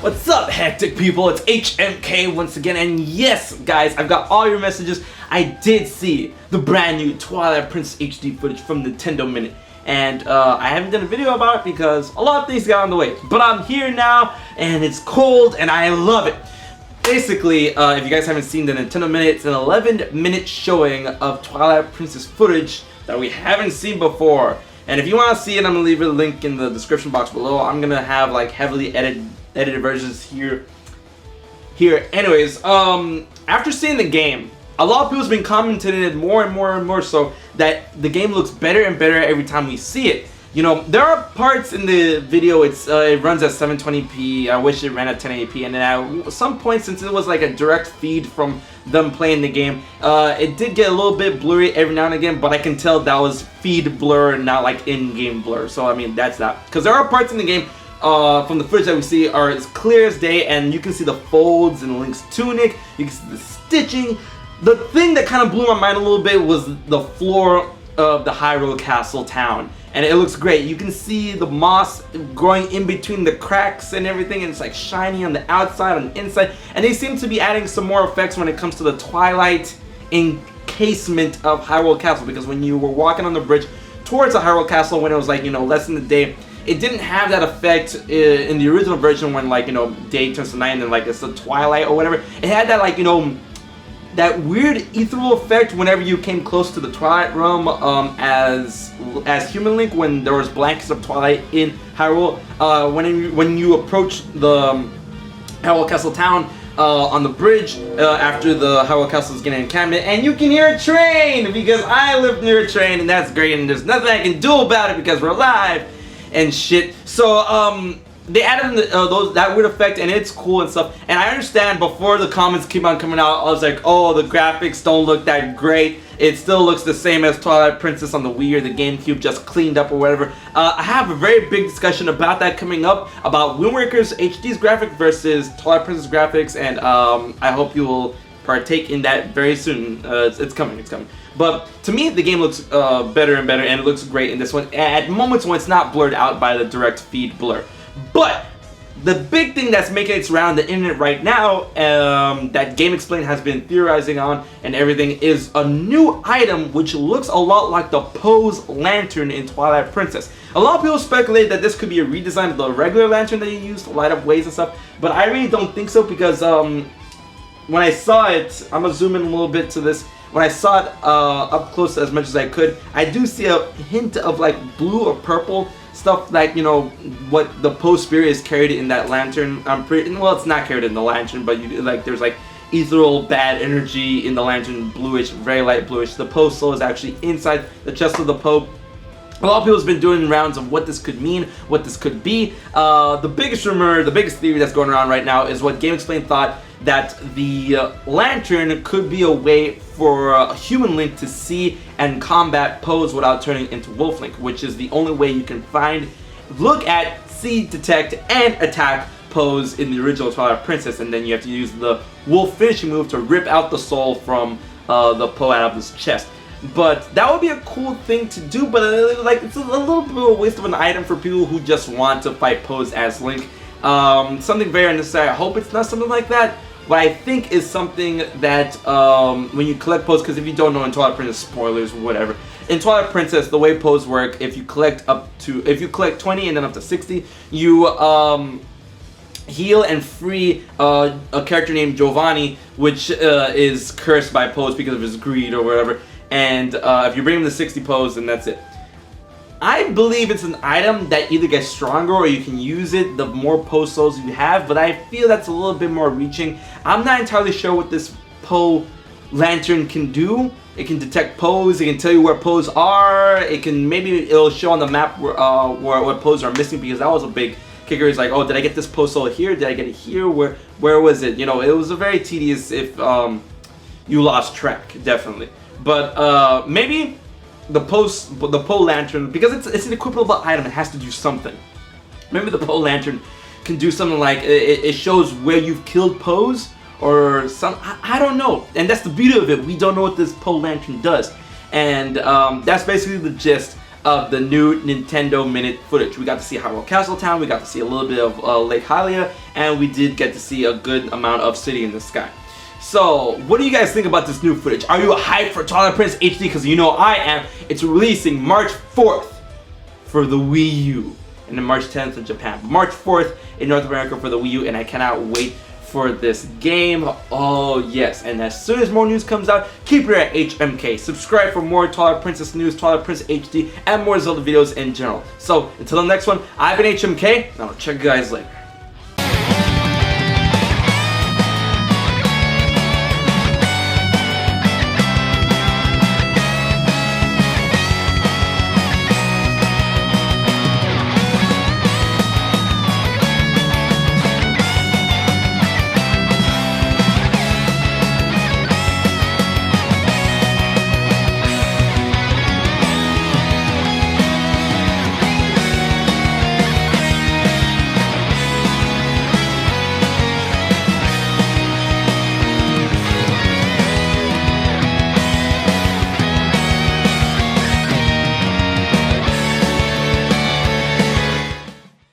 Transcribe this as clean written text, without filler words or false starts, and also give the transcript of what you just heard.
What's up, hectic people? It's HMK once again, and yes, guys, I've got all your messages. I did see the brand new Twilight Princess HD footage from Nintendo Minute, and I haven't done a video about it because a lot of things got on the way. But I'm here now, and it's cold, and I love it. Basically, if you guys haven't seen the Nintendo Minute, it's an 11-minute showing of Twilight Princess footage that we haven't seen before. And if you want to see it, I'm going to leave a link in the description box below. I'm going to have like heavily edited versions here. Anyways, after seeing the game, a lot of people have been commenting it more and more so that the game looks better and better every time we see it. You know, there are parts in the video, it runs at 720p, I wish it ran at 1080p, and then at some point, since it was like a direct feed from them playing the game, it did get a little bit blurry every now and again, but I can tell that was feed blur, not like in-game blur, so I mean, that's that. Because there are parts in the game, from the footage that we see, are as clear as day, and you can see the folds in Link's tunic, you can see the stitching. The thing that kind of blew my mind a little bit was the floor of the Hyrule Castle town. And it looks great. You can see the moss growing in between the cracks and everything, and it's like shiny on the outside, on the inside. And they seem to be adding some more effects when it comes to the Twilight encasement of Hyrule Castle, because when you were walking on the bridge towards the Hyrule Castle when it was like, you know, less than a day, it didn't have that effect in the original version when, like, you know, day turns to night and then like it's the twilight or whatever. It had that, like, you know, that weird ethereal effect whenever you came close to the Twilight Realm as Human Link, when there was blankets of Twilight in Hyrule. When you approach the Hyrule Castle town on the bridge after the Hyrule Castle is getting encampment, and you can hear a train because I live near a train, and that's great, and there's nothing I can do about it because we're live and shit. So they added that weird effect, and it's cool and stuff. And I understand before the comments keep on coming out, I was like, oh, the graphics don't look that great. It still looks the same as Twilight Princess on the Wii or the GameCube, just cleaned up or whatever. I have a very big discussion about that coming up, about Wind Waker's HD's graphic versus Twilight Princess graphics, and I hope you will partake in that very soon. It's coming. But to me, the game looks better and better, and it looks great in this one, at moments when it's not blurred out by the direct feed blur. But the big thing that's making its round the internet right now, that GameXplain has been theorizing on and everything, is a new item which looks a lot like the Poe's lantern in Twilight Princess. A lot of people speculate that this could be a redesign of the regular lantern that you use to light up ways and stuff, but I really don't think so, because when I saw it, I'm gonna zoom in a little bit to this. When I saw it up close as much as I could, I do see a hint of like blue or purple stuff, like, you know, what the Poe spirit is carried in that lantern. Well, it's not carried in the lantern, but you like, there's like ethereal bad energy in the lantern, bluish, very light bluish. The Poe soul is actually inside the chest of the Poe. A lot of people have been doing rounds of what this could mean, what this could be. The biggest rumor, the biggest theory that's going around right now is what GameXplain thought, that the lantern could be a way for a Human Link to see and combat Poes without turning into Wolf Link, which is the only way you can find, look at, see, detect, and attack Poes in the original Twilight Princess, and then you have to use the Wolf finishing move to rip out the soul from the Poe out of his chest. But that would be a cool thing to do, but like, it's a little bit of a waste of an item for people who just want to fight Poes as Link. Something very unnecessary. I hope it's not something like that. What I think is something that when you collect Poes, because if you don't know in Twilight Princess, spoilers, whatever. In Twilight Princess, the way Poes work, if you collect 20 and then up to 60, you heal and free a character named Giovanni, which is cursed by Poes because of his greed or whatever. And if you bring him to 60 Poes, then that's it. I believe it's an item that either gets stronger or you can use it the more Poe souls you have, but I feel that's a little bit more reaching. I'm not entirely sure what this Poe lantern can do. It can detect Poes, it can tell you where Poes are, it'll show on the map where what Poes are missing, because that was a big kicker. Is like, oh, did I get this Poe soul here? Did I get it here? Where was it? You know, it was a very tedious if you lost track, definitely. But maybe the Poe lantern, because it's an equipable item, it has to do something. Maybe the Poe lantern can do something like it shows where you've killed Poes or some. I don't know. And that's the beauty of it. We don't know what this Poe lantern does, and that's basically the gist of the new Nintendo Minute footage. We got to see Hyrule Castle Town, we got to see a little bit of Lake Hylia, and we did get to see a good amount of City in the Sky. So, what do you guys think about this new footage? Are you hyped for Twilight Princess HD? Because you know I am. It's releasing March 4th for the Wii U, and then March 10th in Japan. March 4th in North America for the Wii U, and I cannot wait for this game. Oh yes, and as soon as more news comes out, keep it at HMK. Subscribe for more Twilight Princess news, Twilight Princess HD, and more Zelda videos in general. So, until the next one, I've been HMK, and I'll check you guys later.